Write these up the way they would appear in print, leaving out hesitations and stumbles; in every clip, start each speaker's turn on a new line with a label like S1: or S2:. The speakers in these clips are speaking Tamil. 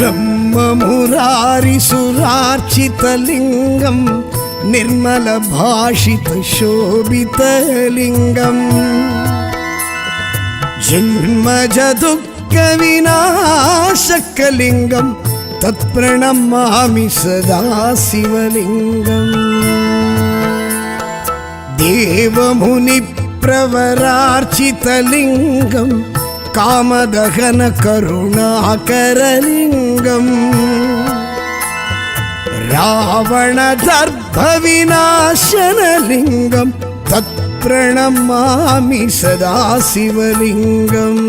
S1: ब्रह्ममुरारिसुरार्चितलिङ्गं निर्मलभाषितशोभितलिङ्गम् जन्मजदुःखविनाशकलिङ्गं तत्प्रणमामि सदा शिवलिङ्गम् देवमुनिप्रवरार्चितलिङ्गं कामदहनकरुणाकरलिङ्गम् रावणदर्भविनाशनलिङ्गं तत्प्रणमामि सदा शिवलिङ्गम्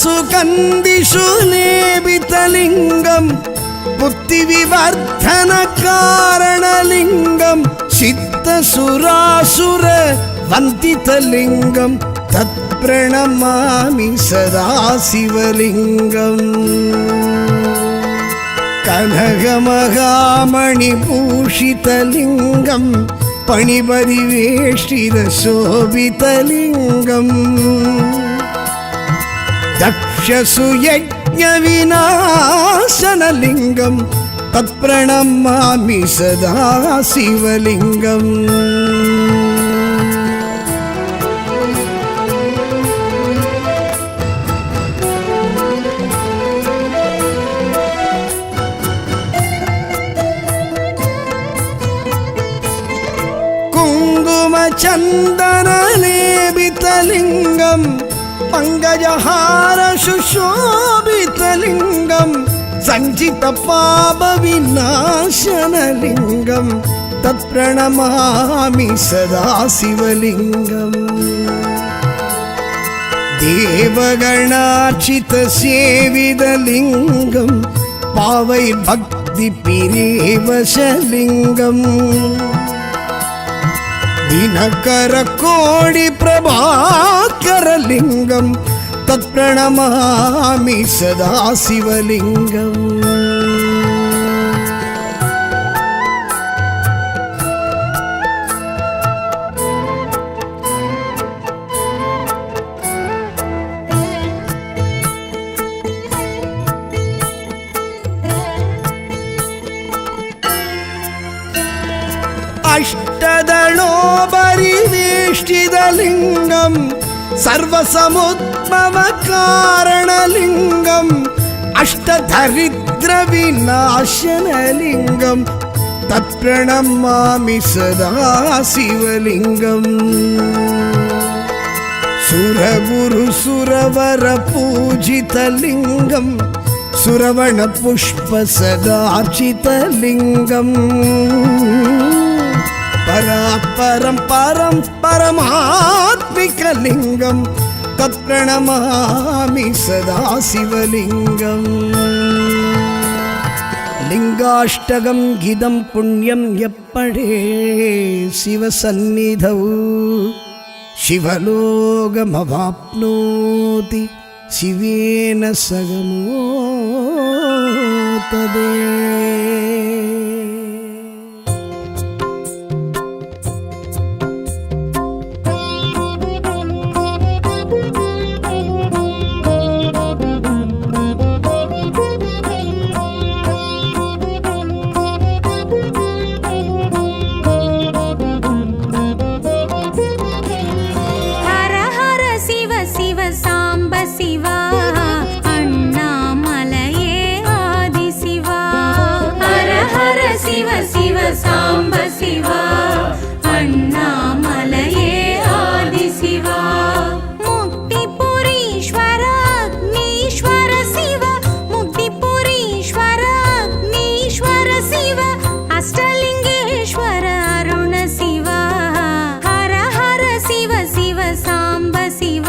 S1: सर्वसुगन्धिषु लेपितलिङ्गं बुद्धिविवर्धनकारणलिङ्गं सिद्धसुरासुरवन्दितलिङ्गं तत्प्रणमामि सदा शिवलिङ्गम् कनकमहामणिभूषितलिङ्गं पणिपरिवेष्टितशोभितलिङ्गम् दक्षसुयज्ञविनाशनलिङ्गं तत्प्रणमामि सदा शिवलिङ्गम् कुङ्कुमचन्दनलेपितलिङ्गं पंकजहार सुशोभितलिङ्गं सञ्चितपापविनाशनलिङ्गं तत्प्रणमामि सदा शिवलिङ्गम् देवगणार्चितसेवितलिङ्गं पावैर्भक्तिपिरेवशलिङ्गम् दिनकरकोटिप्रभाकरलिङ्गं तत्प्रणमामि सदा शिवलिङ्गम् अष्टदलोपरिवेष्टितलिङ्गं सर्वसमुद्भवकारणलिङ्गम् अष्टदरिद्रविनाशनलिङ्गं तत्प्रणमामि सदा शिवलिङ्गम् सुरगुरुसुरवरपूजितलिङ्गं सुरवणपुष्पसदार्चितलिङ्गम् परात्परं परं परमात्मिकलिङ्गं तत्प्रणमामि सदा शिवलिङ्गम् लिङ्गाष्टकं गिदं पुण्यं यप्पडे शिवसन्निधौ शिवलोकमवाप्नोति शिवेन सगमोतदे।
S2: साम्ब शिवा अण्णामलये आदि शिवा मुक्तिपुरीश्वर अग्नीश्वर शिव मुक्तिपुरीश्वर अग्नीश्वर शिव अष्टलिङ्गेश्वर अरुण शिव हर हर शिव शिव साम्ब शिव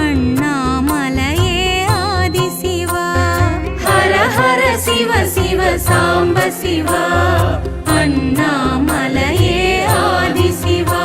S2: अण्णामलये आदि शिव हर हर शिव शिव साम्ब शिव अण्णामलये आदि शिवा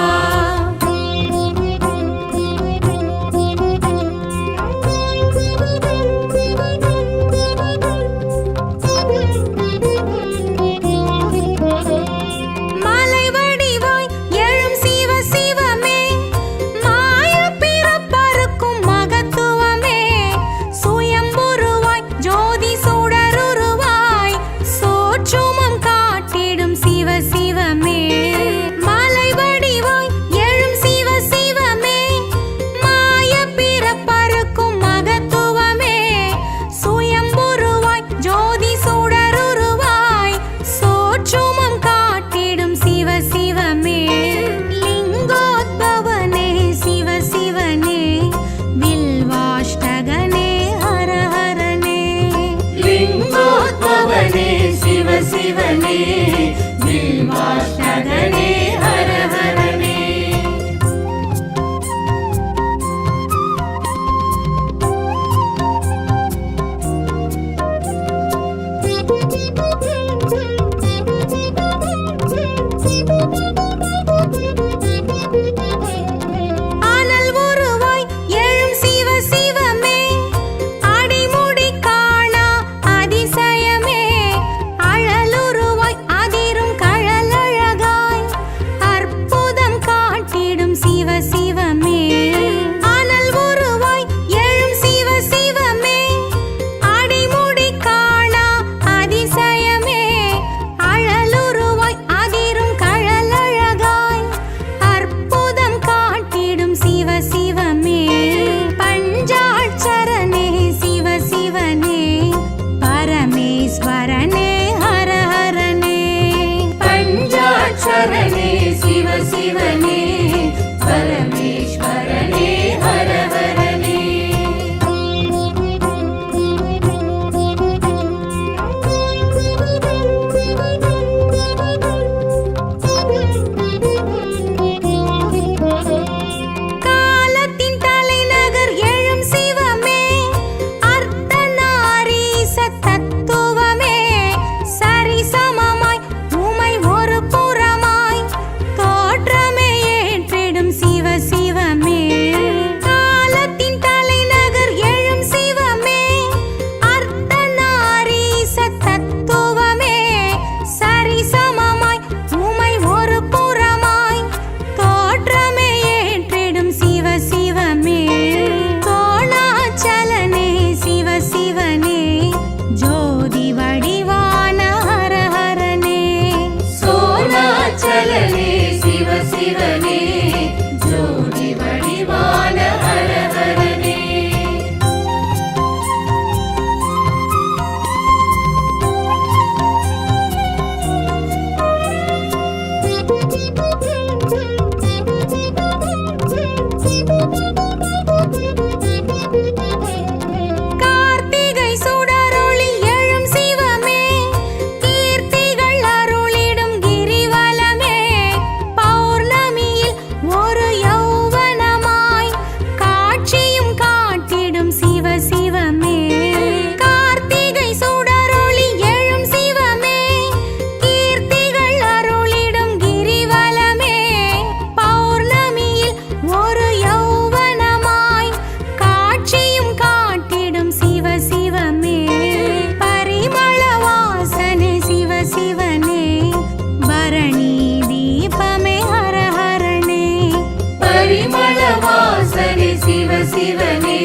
S2: பரிமள வாசனை சிவ சிவனே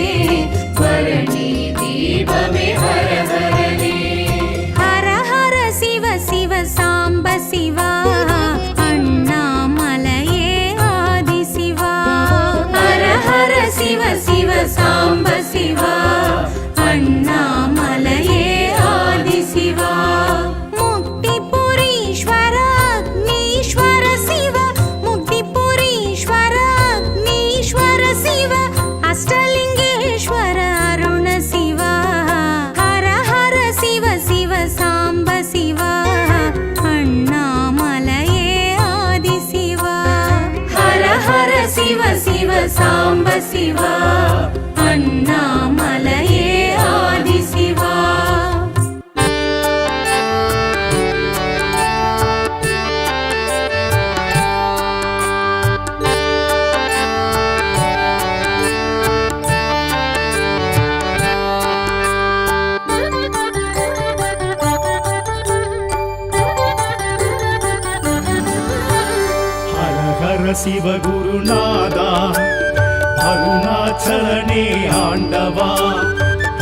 S2: பரணி தீபமே ஹர ஹரனே ஹர ஹர சிவ சிவ சாம்ப சிவா அண்ணாமலையே ஆதி சிவா ஹர ஹர சிவ சிவ சாம்ப சிவா அண்ணாமலையே ஆதி சிவா முக்திபுரீஸ்வர அக்னீஸ்வர சிவ முக்திபுரீஸ்வர அக்னீஸ்வர சிவ அஷ்டலிங்கேஸ்வர அருண சிவா ஹர ஹர சிவ சிவ சாம்ப சிவா அண்ணாமலையே ஆதி சிவா ஹர ஹர சிவ சிவ சாம்ப சிவா அண்ணாமலையே ஆதி சிவா
S3: ஹர ஹர சிவகுருநாதா அருணாச்சலனே ஆண்டவா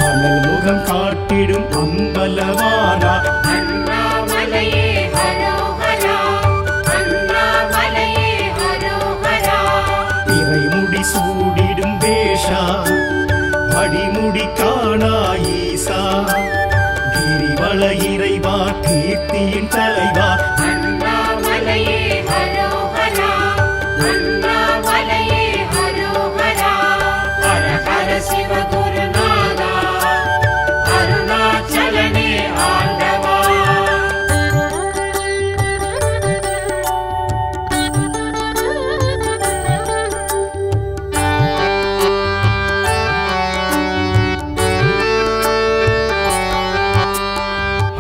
S3: அனல் முகம் காட்டிடும் அம்பலவானா
S2: அண்ணாமலையே ஹரோஹரா அண்ணாமலையே ஹரோஹரா
S3: இறைமுடி சூடிடும் வேஷா அடிமுடி காணா ஈசா கிரிவல இறைவா கீர்த்தியின் தலைவா
S2: அண்ணாமலையே ஹரோஹரா அண்ணாமலையே ஹரோஹரா ஹர ஹர சிவ குருநாதா அருணாச்சலனே ஆண்டவா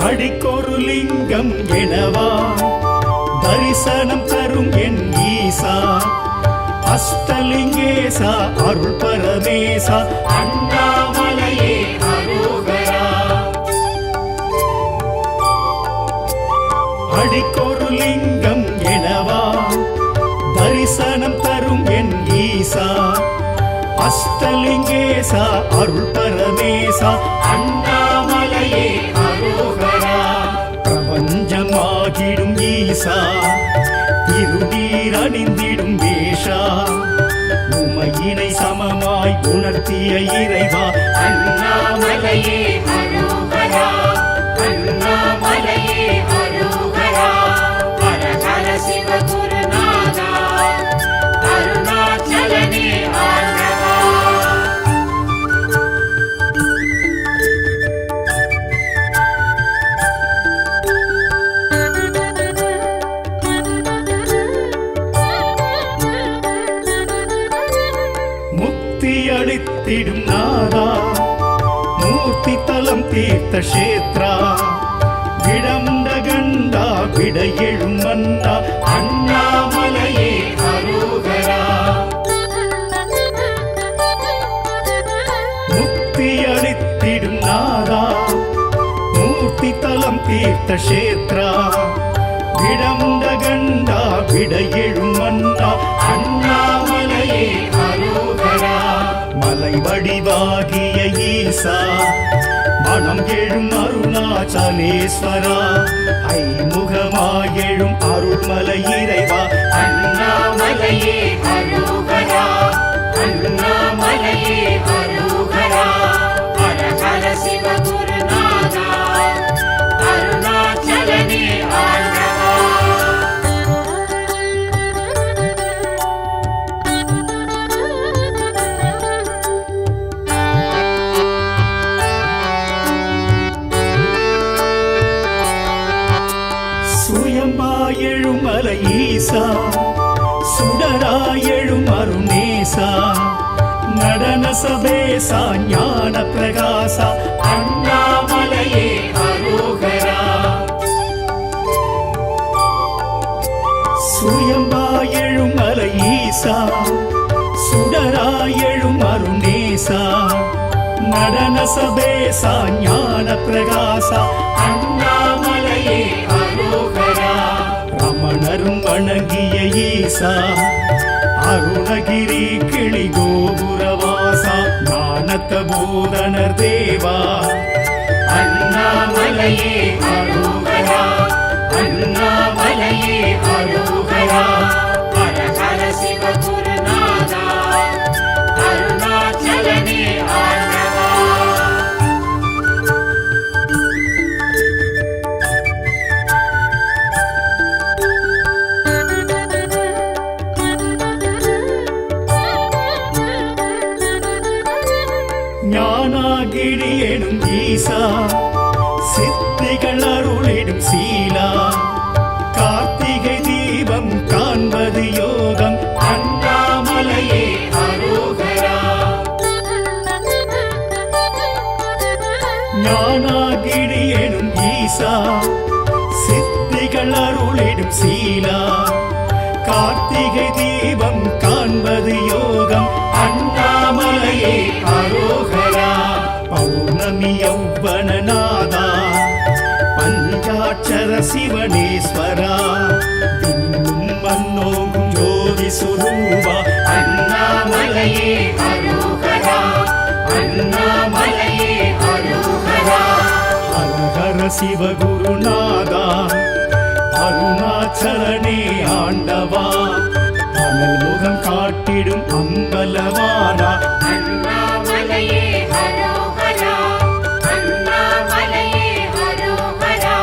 S3: அடிக்கொரு லிங்கம் எனவா தரிசனம் தரும் என் ஈசா அஷ்டலிங்கேசா அருள் பரமேசா
S2: அண்ணாமலையே ஹரோஹரா
S3: அடிக்கொரு லிங்கம் எனவா தரிசனம் தரும் என் ஈசா அஷ்டலிங்கேசா அருள் பரமேசா
S2: அண்ணாமலையே ஹரோஹரா
S3: பிரபஞ்சமாகிடும் ஈசா திருநீர் அணிந்திடும் வேஷா உமையினை சமமாய் உணர்த்திய இறைவா
S2: அண்ணாமலையே ஹரோஹரா அண்ணாமலையே ஹரோஹரா ஹர ஹர சிவ குருநாதா அருணாச்சலனே ஆண்டவா
S3: முக்தி அளித்திடும் நாதா மூர்த்தி தலம் தீர்த்த கஷேத்ரா விடம்ட கண்டா விட எழும் மன்னா
S2: அண்ணாமலையே ஹரோஹரா
S3: முக்தி அளித்திடும் நாதா மூர்த்தி தலம் தீர்த்த கஷேத்ரா விடம்ட கண்டா விட எழும் மன்னா
S2: அண்ணாமலையே ஹரோஹரா
S3: மலை வடிவாகிய ஈசா மனம் எழும் அருணாச்சலேஸ்வரா ஐமுகமாயெழும் அருள்மலை இறைவா
S2: அண்ணாமலையே ஹரோஹரா அண்ணாமலையே ஹரோஹரா ஹர ஹர சிவ குருநாதா அருணாச்சலனே ஆண்டவா
S3: சுயம்பாயெழும் மலை ஈசா சுடராயெழும் அருணேசா நடன சபேசா ஞான பிரகாசா
S2: அண்ணாமலையே ஹரோஹரா
S3: சுயம்பாயெழும் மலை ஈசா சுடராயெழும் அருணேசா நடன சபேசா ஞான பிரகாசா
S2: அண்ணாமலையே ஹரோஹரா
S3: ரமணரும் வணங்கிய ஈசா அருணகிரி பூதனர் தேவா அண்ணாமலையே அரோகரா அண்ணாமலையே அரோகரா
S2: ஹர ஹர சிவ குருநாதா அருணாச்சலனே ஆண்டவா
S3: ஞானாகிரி எனும் ஈசா சித்திகள் அருளிடும் சீலா கார்த்திகை தீபம் காண்பது யோகம் அண்ணாமலையே அரோகரா ஞானாகிரி எனும் ஈசா சித்திகள் அருளிடும் சீலா கார்த்திகை தீபம் காண்பது யோகம் அண்ணாமலையே அரோகரா பௌர்ணமி யௌவனநாதா பஞ்சாட்சர சிவனேஸ்வரா விண்ணும் மண்ணோங்கும் ஜோதி சுரூபா அண்ணாமலையே அரோகரா அண்ணாமலையே அரோகரா ஹர ஹர சிவகுருநாதா அருணாச்சலனே ஆண்டவா அனல் முகம் காட்டிடும் அம்பலவானா
S2: அண்ணாமலையே அரோகரா அண்ணாமலையே அரோகரா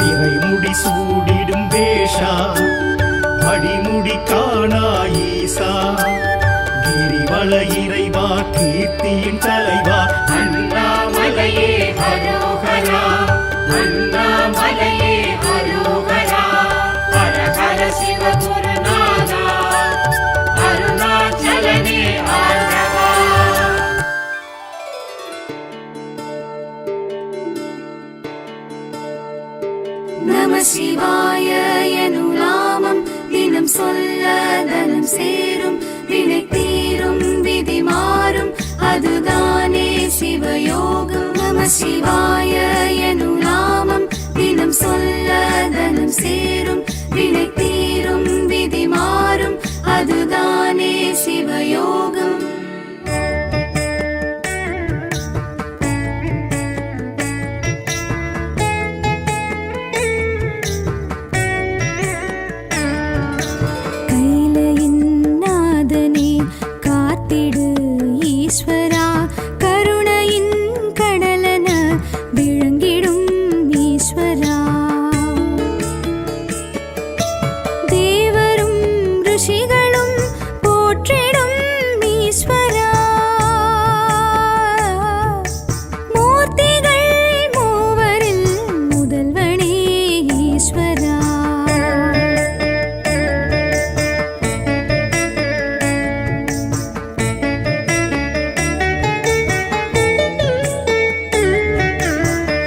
S3: இறைமுடி சூடிடும் வேஷா அடிமுடி காணா ஈசா கிரிவல இறைவா கீர்த்தியின் தலைவா
S2: அண்ணாமலையே அரோகரா அண்ணாமலையே அரோகரா ஹர ஹர சிவ குருநாதா அருணாச்சலனே ஆண்டவா நம சிவாய எனும் நாமம் தினம் சொல்ல தனம் சேரும் வினை தீரும் விதி மாறும் அதுதானே சிவயோகம் நம சிவாய எனும் நாமம் தினம் சொல்ல தனம் சேரும் வினை தீரும் விதி மாறும் அதுதானே சிவயோகம் கைலையின் நாதனே காத்திடு ஈஸ்வரா கருணையின் கடலன விளங்கிடும் ஈஸ்வரா தேவரும் ரிஷிகளும் போற்றிடும் ஈஸ்வரா மூர்த்திகள் மூவரில் முதல்வனே ஈஸ்வரா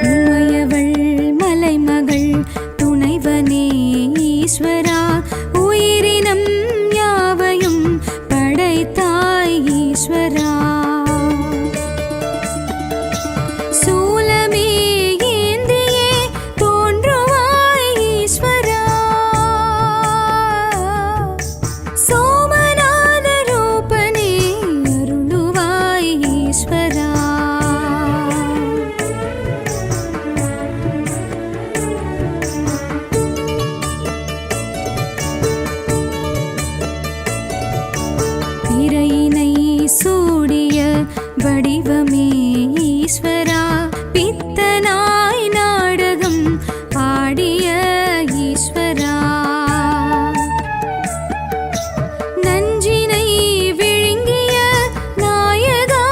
S2: உமையவள் மலைமகள் துணைவனே ஈஸ்வரா உயிரினம் யாவையும் படைத்தாய் ஈஸ்வரா சூலமே ஏந்தியே தோன்றுவாய் ஈஸ்வரா சோமநாத ரூபனே அருளுவாய் ஈஸ்வரா பிறையினை சூடிய வடிவமே ஈஸ்வரா பித்தனாய் நாடகம் ஆடிய ஈஸ்வரா நஞ்சினை விழுங்கிய நாயகா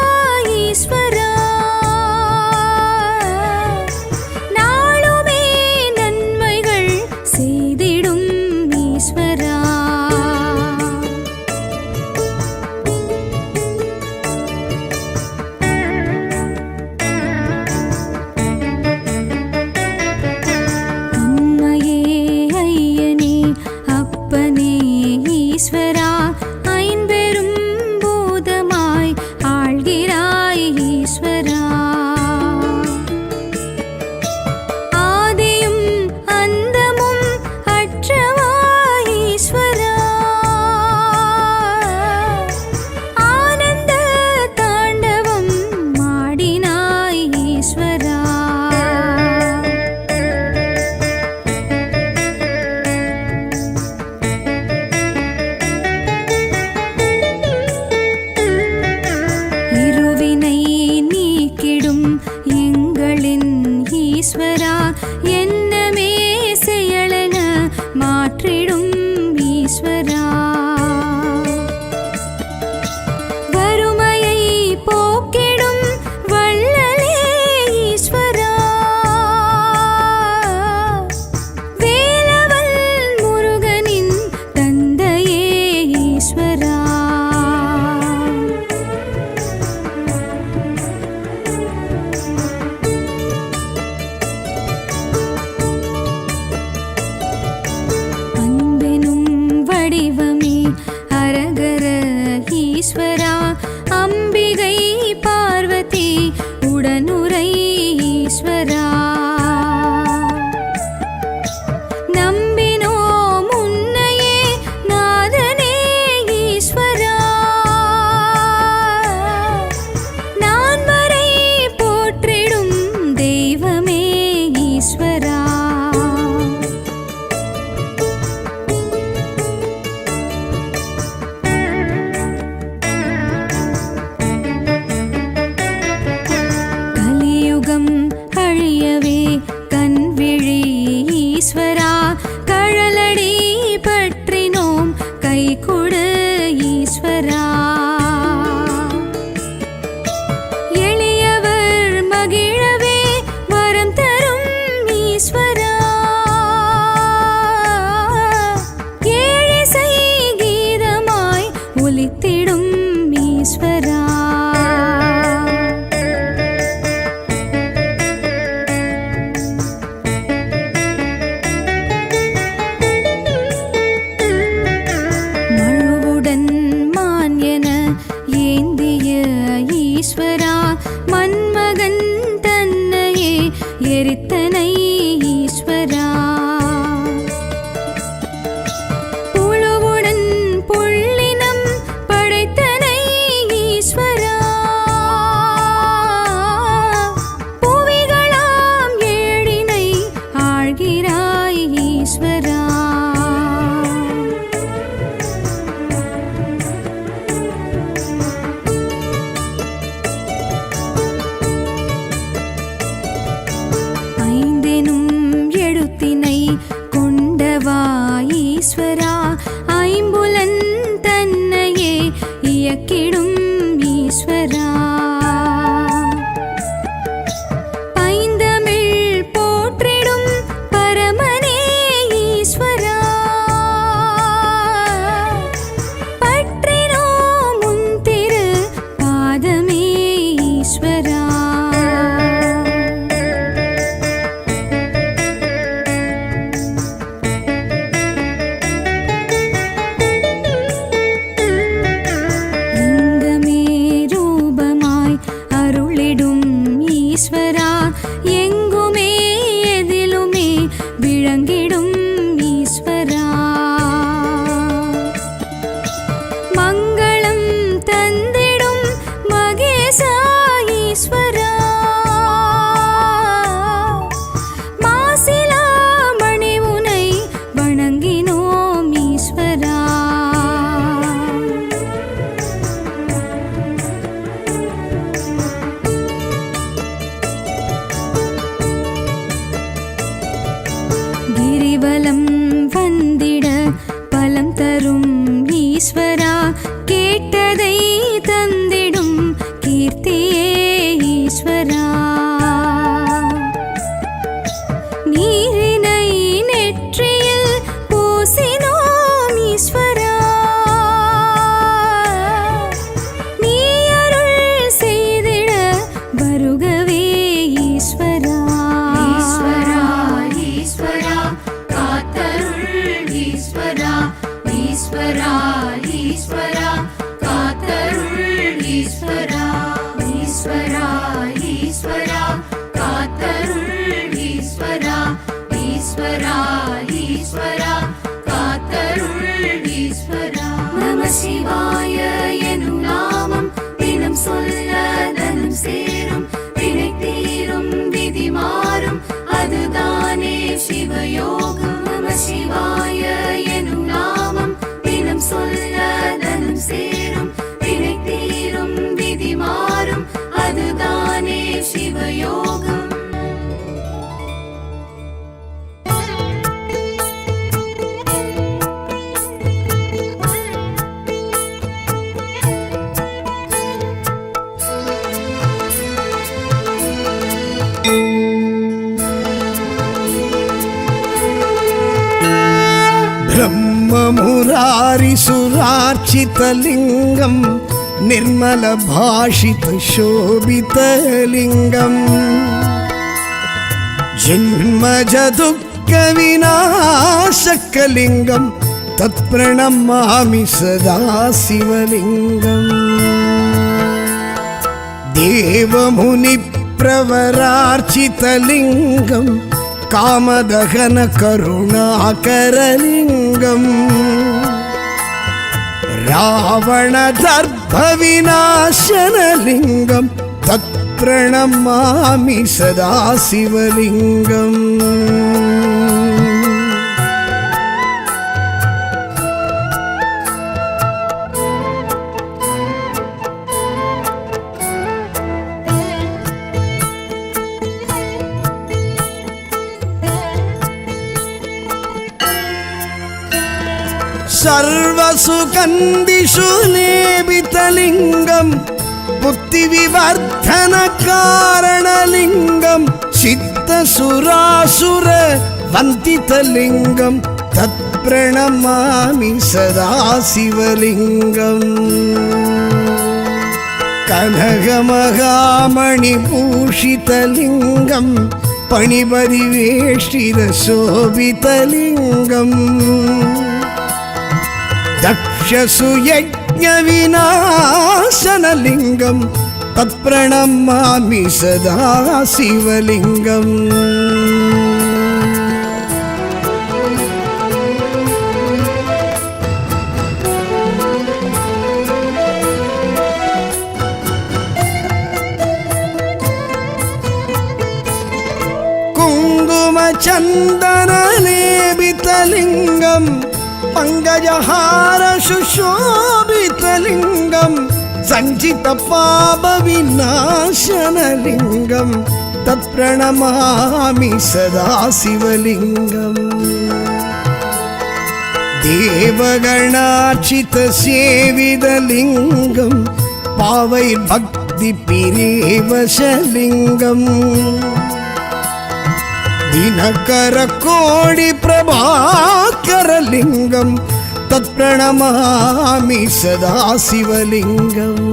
S2: ஈஸ்வரா நாளுமே நன்மைகள் செய்திடும் ஈஸ்வரா அம்மையே ஐயனே ஜொலித்திடும் ஈஸ்வரா. மழுவுடன் மான் என ஏந்திய ஈஸ்வரா, மன்மகன் தன்னையே எரித்தனை ஈஸ்வரா. புழுவுடன் புள்ளினம் படைத்தனை ஈஸ்வரா. புவிகளாம் ஏழினை ஆழ்கிறாய் ஈஸ்வரா. ஐந்தெனும் எழுத்தினை கொண்டவா ஈஸ்வரா, ஐம்புலன் தன்னையே இயக்கிடும் ஈஸ்வரா. பைந்தமிழ் போற்றிடும் பரமனே ஈஸ்வரா. பற்றினோம் உன் திரு பாதமே ஈஸ்வரா. லிங்கமே ரூபமாய் அருளிடும் ஈஸ்வரா, எங்குமே எதிலுமே விளங்கிடும் ஈஸ்வரா. மங்களம் தந்திடும் மகேசா ஈஸ்வரா. மாசிலா மணி உனை வணங்கினோம் ஈஸ்வரா. கிரிவலம் வந்திட பலம் தரும் ஈஸ்வரா, கேட்டதை தந்திடும் கீர்த்தியே ஈஸ்வரா. நீரினை நெற்றியில் பூசினோம் ஈஸ்வரா. நீ அருள் செய்திட வருகவே ஈஸ்வரா. ஈஸ்வரா ஈஸ்வரா காத்தருள் ஈஸ்வரா. ஈஸ்வரா ஈஸ்வரா காத்தருள் ஈஸ்வரா. ஈஸ்வரா ஈஸ்வரா காத்தருள் ஈஸ்வரா. ஈஸ்வரா ஈஸ்வரா காத்தருள் ஈஸ்வரா. நம சிவாய எனும் நாமம் தினம் சொல்ல தனம் சேரும். வினை தீரும் விதி மாறும் அதுதானே சிவயோகம். நம சிவாய எனும் நாமம் தினம் சொல்ல தனம் சேரும். வினை தீரும் விதி மாறும் அதுதானே சிவயோகம்.
S1: ब्रह्ममुरारिसुरार्चितलिङ्गं निर्मलभाषितशोभितलिङ्गं जन्मजदुःखविनाशकलिङ्गं तत्प्रणमामि सदा शिवलिङ्गम् देवमुनिप्रवरार्चितलिङ्गं कामदहन करुणाकरलिङ्गम् रावणदर्भविनाशनलिङ्गं तत्प्रणमामि सदा शिवलिङ्गम् सर्वसुगन्धिषु लेपितलिङ्गं बुद्धिविवर्धनकारणलिङ्गं चित्तसुरासुर वन्दितलिङ्गं तत् तत्प्रणमामि सदा शिवलिङ्गम् कनकमहामणिभूषितलिङ्गं पणिपरिवेष्टितशोभितलिङ्गम् दक्षसुयज्ञविनाशनलिङ्गं तत्प्रणमामि सदा शिवलिङ्गम् कुङ्कुमचन्दनलेपितलिङ्गं पङ्कजहारशुशोभितलिङ्गं सञ्चितपापविनाशनलिङ्गं तत्प्रणमामि सदा शिवलिङ्गम् देवगणार्चितसेवितलिङ्गं पावैर्भक्तिपिरेवशलिङ्गम् दिनकरकोटिप्रभाकरलिङ्गं तत्प्रणमामि सदा शिवलिङ्गम्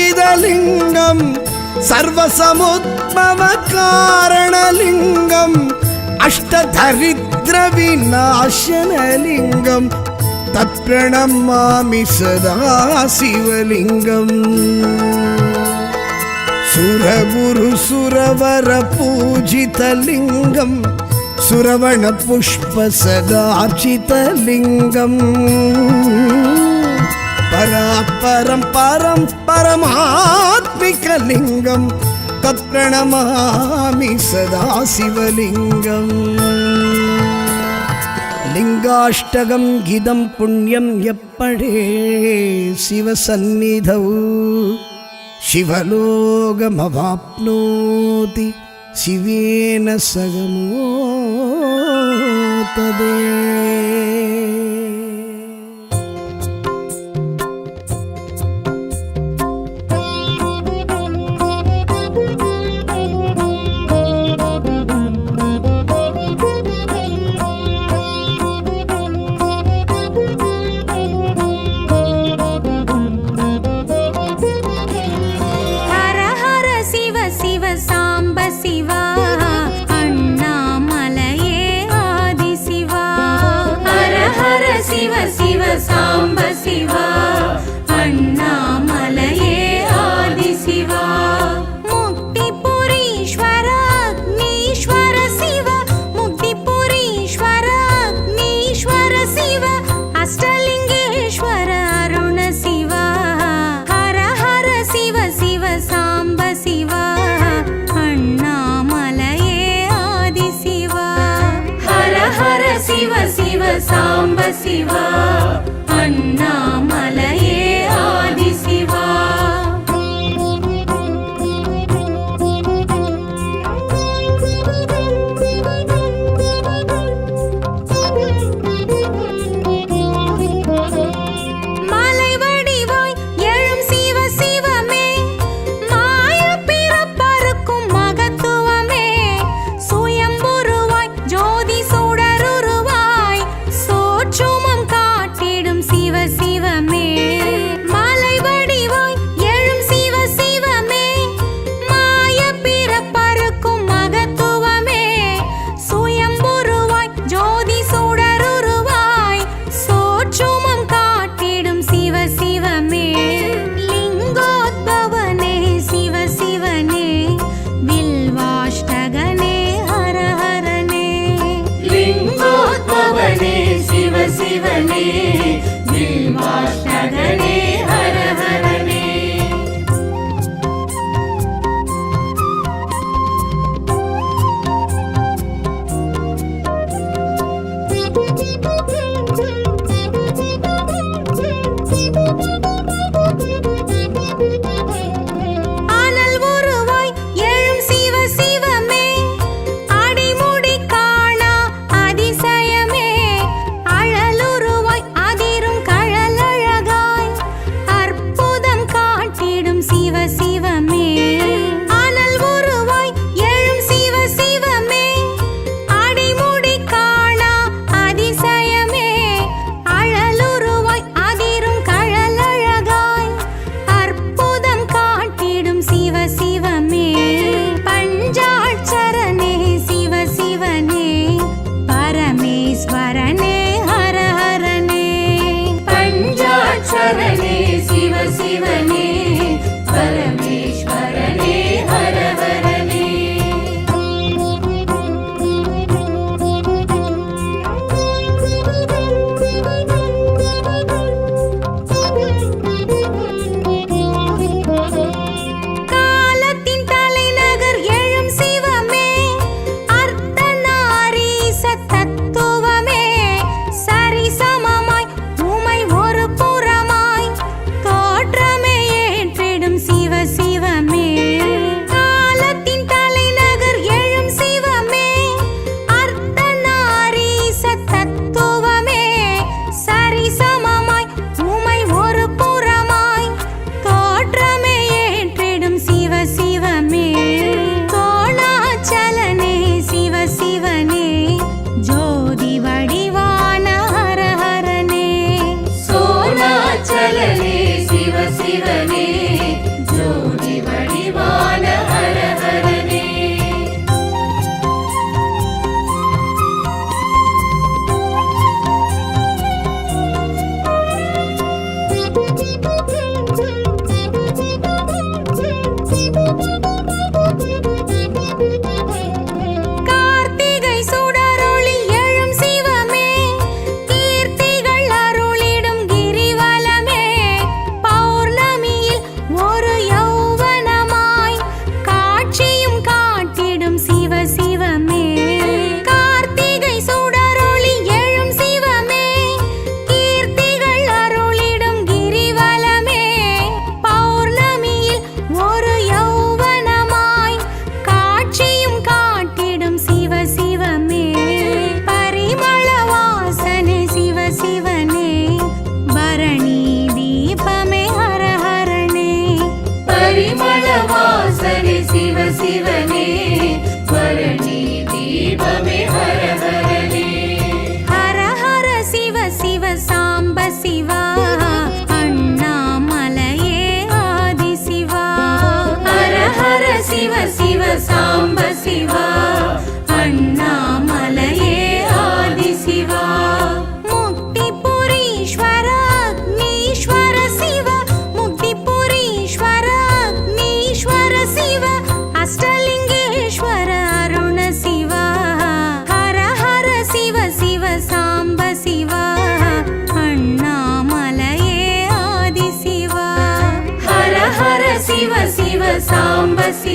S1: अष्टदलोपरिवेष्टितलिङ्गं सर्वसमुद्भवकारणलिङ्गम् अष्टदरिद्रविनाशनलिङ्गं तत्प्रणमामि सदा शिवलिङ्गम् सुरगुरुसुरवरपूजितलिङ्गं सुरवणपुष्पसदार्चितलिङ्गम् परापरं परं परमात्मिकलिङ्गं तत्प्रणमामि सदा शिवलिङ्गम् लिङ्गाष्टकं गिदं पुण्यं यप्पडे शिवसन्निधौ शिवलोकमवाप्नोति शिवेन सगमोतदे
S2: साम्ब शिवा अण्णामलये आदिशिवा मुक्तिपुरीश्वर अग्नीश्वर शिव मुक्तिपुरीश्वर अग्नीश्वर शिव अष्टलिङ्गेश्वर अरुण शिवा हर हर शिव शिव साम्ब शिवा अण्णामलये आदिशिवा हर हर शिव शिव साम्ब शिवा अण्णामलये आदिशिवा மாலை வடிவாய் எழும் சிவ சிவமே மாய பிறப்பறுக்கும் மகத்துவமே சுயம்புருவாய் ஜோதி சுடருருவாய் சோற்றுமம் காட்டிடும் சிவ சிவமே மாலை வடிவாய் எழும் சிவ சிவமே மாய பிறப்பறுக்கும் மகத்துவமே சுயம்புருவாய் ஜோதி சுடருருவாய் சோற்றுமம் காட்டிடும் சிவ சிவமே லிங்கோத்பவனே சிவ சிவனே வில்வாஷ்டகனே ஹர ஹரனே லிங்கோத்பவனே சிவ சிவனே வில்வாஷ்டகனே ஹர ஹரனே ஆனல் உருவாய்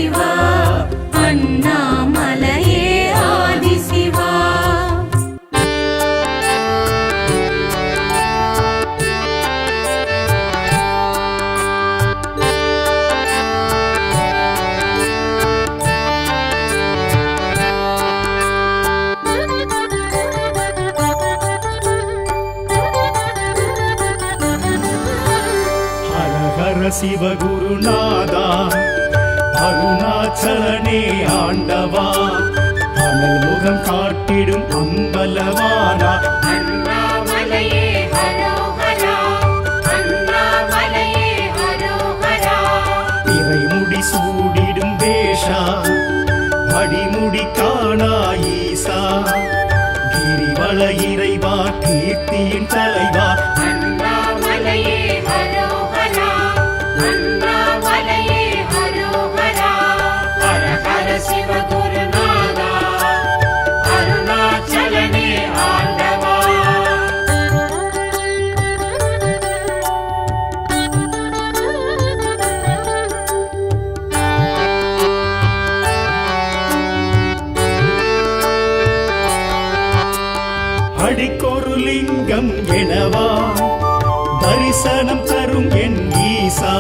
S2: சிவா அண்ணாமலையே ஆதிசிவா
S3: ஹர ஹர சிவகுருநாதா அருணாச்சலனே ஆண்டவா அனல் முகம் காட்டிடும் அம்பலவானா
S2: அண்ணாமலையே ஹரோஹரா அண்ணாமலையே ஹரோஹரா
S3: இறைமுடி சூடிடும் வேஷா அடிமுடி காணா ஈசா கிரிவல இறைவா கீர்த்தியின் தலைவா
S2: அண்ணாமலையே ஹரோஹரா அண்ணாமலையே ஹரோஹரா ஹர ஹர சிவகுருநாதா அருணாச்சலனே ஆண்டவா
S3: அடிக்கொரு லிங்கம் எனவா தரிசனம் தரும் என் ஈசா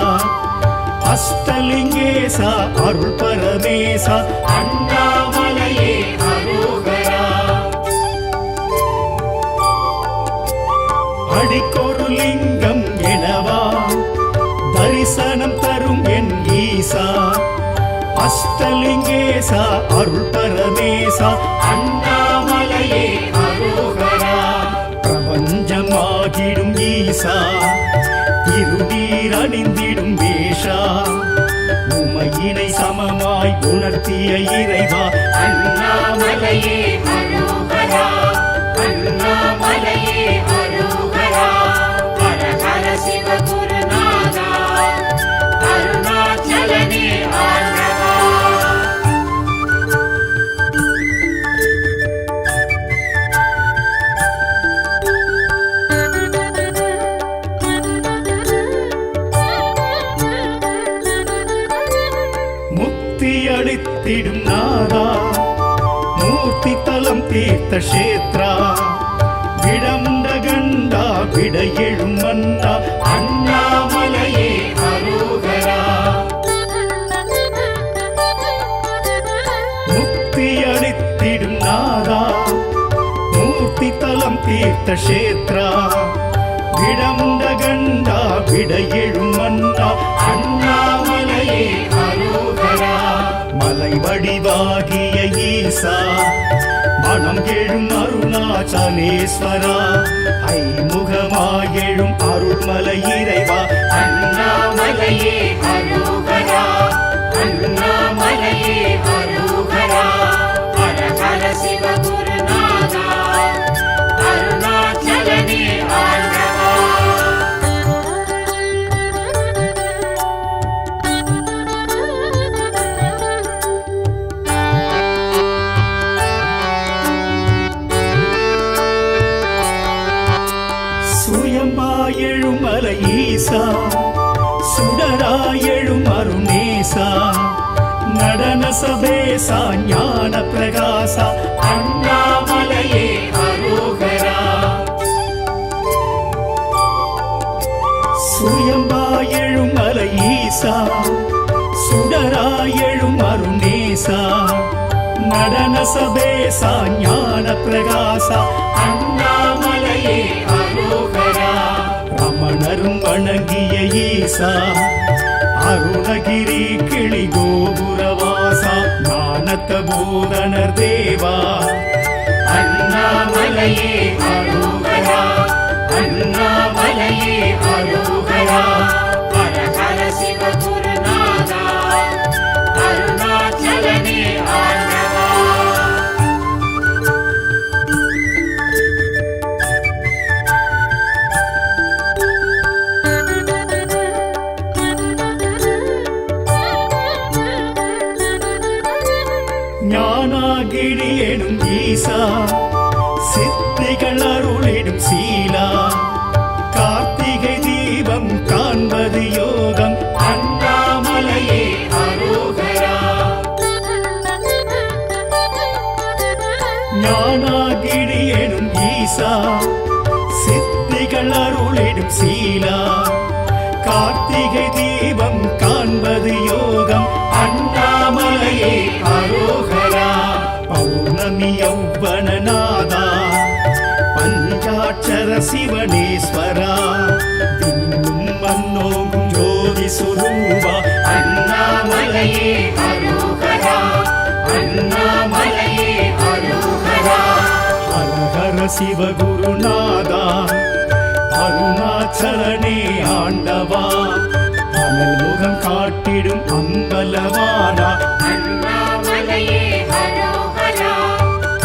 S3: அஷ்டலிங்கேசா அருள் பரமேசா
S2: அண்ணாமலையே ஹரோஹரா
S3: அடிக்கொரு லிங்கம் எனவா தரிசனம் தரும் என் ஈசா அஷ்டலிங்கேசா அருள் பரமேசா
S2: அண்ணாமலையே ஹரோஹரா
S3: பிரபஞ்சமாகிடும் ஈசா திருநீர் அணிந்திடும் வேஷா உமையினை சமமாய் உணர்த்திய இறைவா
S2: அண்ணாமலையே ஹரோஹரா அண்ணாமலையே ஹரோஹரா ஹர ஹர சிவகுருநாதா அருணாச்சலனே ஆண்டவா
S3: முக்தி அளித்திடும் நாதா மூர்த்தி தலம் தீர்த்த கஷேத்ரா விடமுண்ட கண்டா விட எழும் மன்னா
S2: அண்ணாமலையே ஹரோஹரா
S3: முக்தி அளித்திடும் நாதா மூர்த்தி தலம் தீர்த்த கஷேத்ரா விடமுண்ட கண்டா விட எழும் மன்னா
S2: அண்ணாமலையே ஹரோஹரா
S3: மலை வடிவாகிய ஈசா மனம் எழும் அருணாச்சலேஸ்வரா ஐமுகமாயெழும் அருள்மலை இறைவா
S2: அண்ணாமலையே ஹரோஹரா அண்ணாமலையே ஹரோஹரா ஹர ஹர சிவகுருநாதா அருணாச்சலனே ஆண்டவா
S3: சுயமாயெழும் மலை ஈசா சுடராயெழும் அருணேசா நடன சபேசா ஞான பிரகாசா
S2: அண்ணாமலையே ஹரோஹரா
S3: சுயம்பாயெழும் மலை ஈசா சுடராயெழும் அருணேசா நடன சபேசா ஞான பிரகாசா
S2: அண்ணாமலையே ஹரோஹரா
S3: ரமணரும் வணங்கிய ஈசா அருணகிரி கிளி கோபுரவாசா ஞானத்த பூதனர் தேவா
S2: அண்ணாமலையே ஹரோஹரா அண்ணாமலையே ஹரோஹரா ஹர ஹர சிவகுருநாதா அருணாச்சலனே ஆண்டவா
S3: ஞானாகிரி எனும் ஈசா சித்திகள் அருளிடும் சீலா கார்த்திகை தீபம் காண்பது யோகம்
S2: அண்ணாமலையே ஹரோஹரா
S3: ஈசா சித்திகள் அருளிடும் சீலா கார்த்திகை தீபம் காண்பது யோகம் அண்ணாமலையே அரோகரா பௌர்ணமி யௌவனநாதா பஞ்சாட்சர சிவனேஸ்வரா விண்ணும் மண்ணோகும் ஜோதி சுரூபா அண்ணாமலையே அரோகரா அண்ணாமலையே அரோகரா ஹர ஹர சிவகுருநாதா அருணாச்சலனே ஆண்டவா அனல் முகம் காட்டிடும் அம்பலவானா
S2: அண்ணாமலையே அரோகரா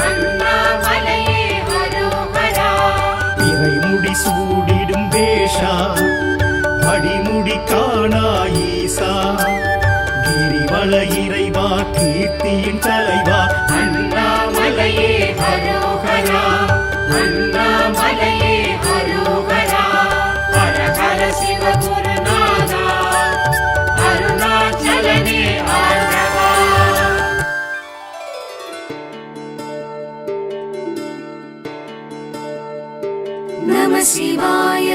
S2: அண்ணாமலையே அரோகரா
S3: இறைமுடி சூடிடும் வேஷா அடிமுடி காணா ஈசா கிரிவல இறைவா கீர்த்தியின் தலைவா
S2: அண்ணாமலையே அரோகரா அண்ணாமலையே அரோகரா ஹர ஹர சிவகுருநாதா அருணாச்சலனே ஆண்டவா நம சிவாய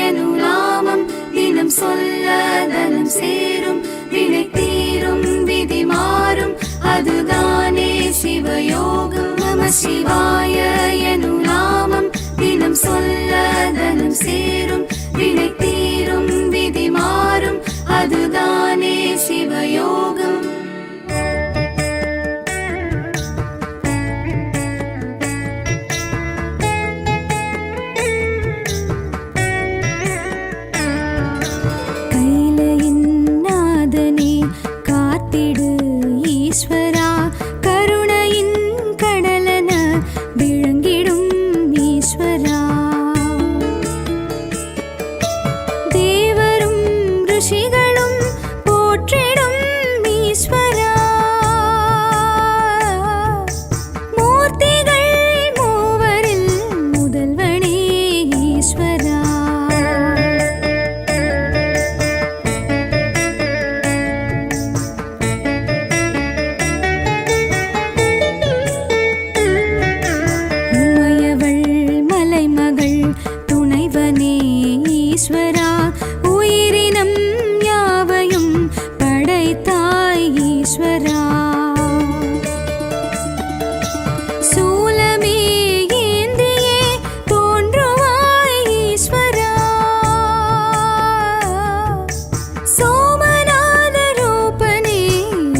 S2: எனும் நாமம் தினம் சொல்ல தனம் சேரும் வினை தீரும் விதி மாறும் அதுதானே சிவயோகம் நம சிவாய எனும் நாமம் தினம் சொல்ல தனம் சேரும் வினை தீரும் விதி மாறும் அதுதானே சிவயோகம் கைலையின் நாதனே காத்திடு ஈஸ்வரா கருணையின் கடலன விளங்கிடும் ஈஸ்வரா தேவரும் ரிஷிகளும் போற்றிடும் ஈஸ்வரா மூர்த்திகள் மூவரில் முதல்வனே ஈஸ்வரா உமையவள் மலைமகள் துணைவனே ஈஸ்வரா உயிரினம் யாவையும் படைத்தாய் ஈஸ்வரா சூலமே ஏந்தியே தோன்றுவாய் ஈஸ்வரா சோமநாத ரூபனே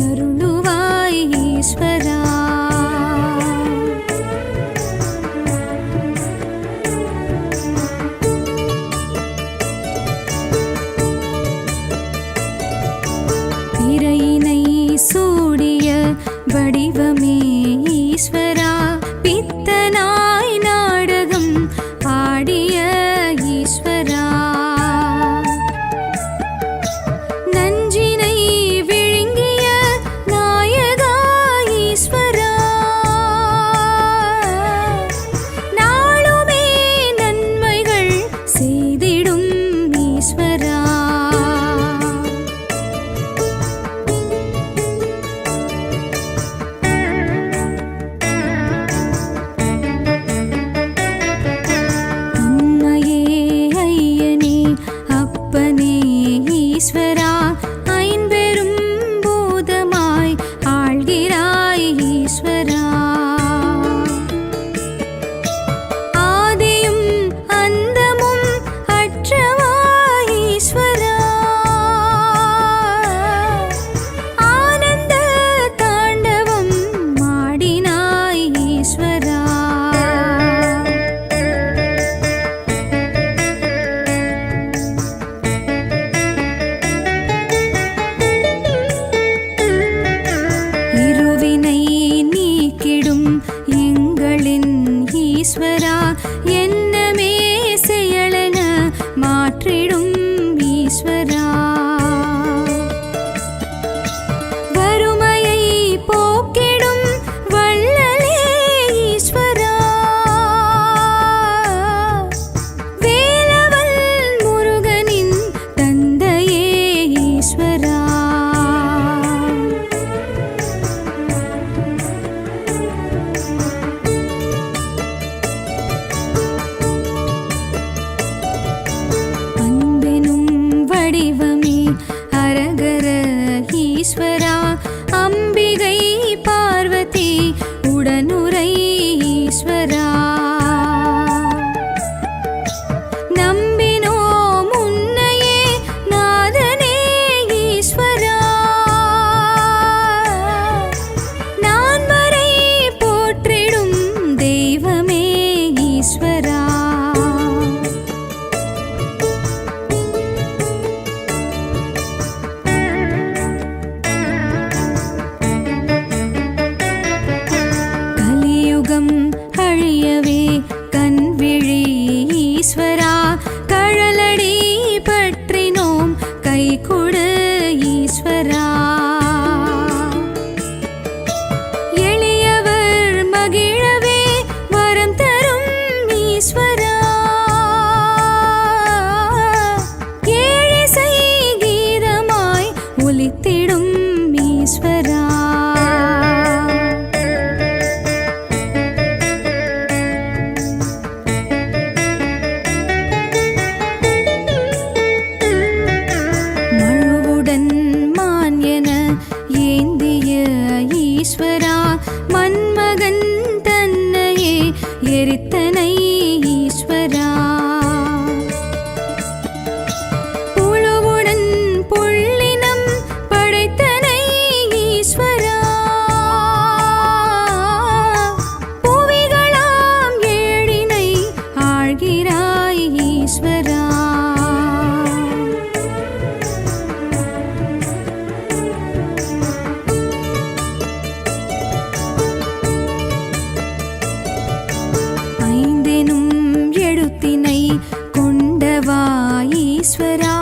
S2: அருளுவாய் ஈஸ்வரா பிறையினை சூடிய வடிவமே ஈஸ்வரா பித்தனாய் நாடகம் ஆடிய ஈஸ்வரா நஞ்சினை விழுங்கிய நாயகா ஈஸ்வரா நாளுமே நன்மைகள் செய்திடும் ஈஸ்வரா அம்மையே ஐயனே அப்பனே ஈஸ்வரா ஐம்பெரும் பூதமாய் ஆள்கிறாய் ஈஸ்வரா ஆதியும் அந்தமும் அற்றவாய் ஈஸ்வரா ஆனந்த தாண்டவம் மாடினாய் ஈஸ்வரா இருவினை நீக்கிடும் எங்களின் ஈஸ்வரா என்னமே செயலென மாற்றிடும் ஈஸ்வரா வறுமையை போக்கிடும் வள்ளலே ஈஸ்வரா வேலவல் முருகனின் தந்தையே ஈஸ்வரா எரித்தனை ஈஸ்வரா புழுவுடன் புள்ளினம் படைத்தனை ஈஸ்வரா புவிகளாம் ஏழினை ஆழ்கிறாய் ஈஸ்வரா ஐந்தெனும் எழுத்தினை கொண்டவா ஈஸ்வரா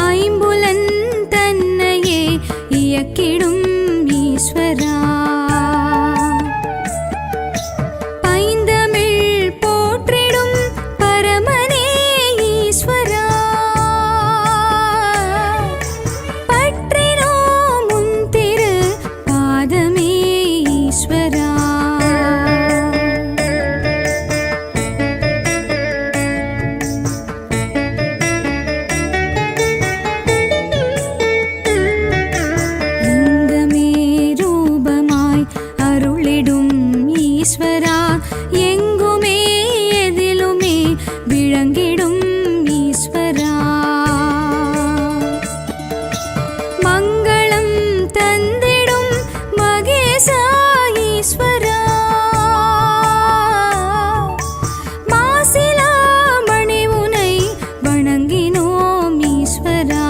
S2: ஐம்புலன் தன்னையே இயக்கிடும் ஈஸ்வரா பைந்தமிழ் போற்றிடும் பரமனே ஈஸ்வரா பற்றினோம் உன் திரு பாதமே ஈஸ்வரா லிங்கமே ரூபமாய் அருளிடும் ஈஸ்வரா எங்குமே எதிலுமே விளங்கிடும் ஈஸ்வரா மங்களம் தந்திடும் மகேசா ஈஸ்வரா மாசிலா மணி உனை வணங்கினோம் ஈஸ்வரா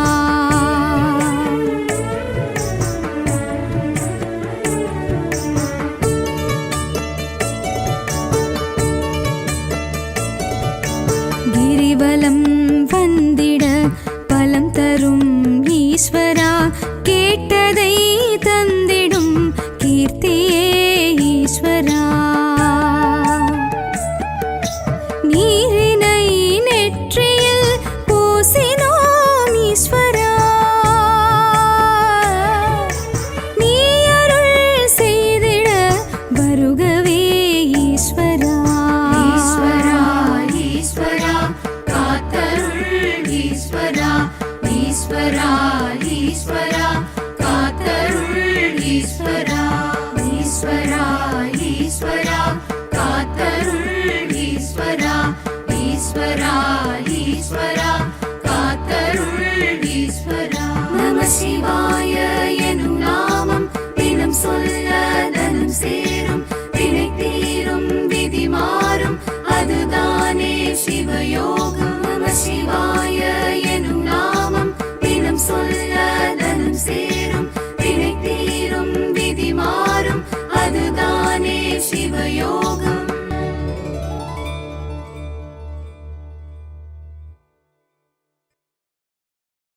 S2: கிரிவலம் வந்திட பலம் தரும் ஈஸ்வரா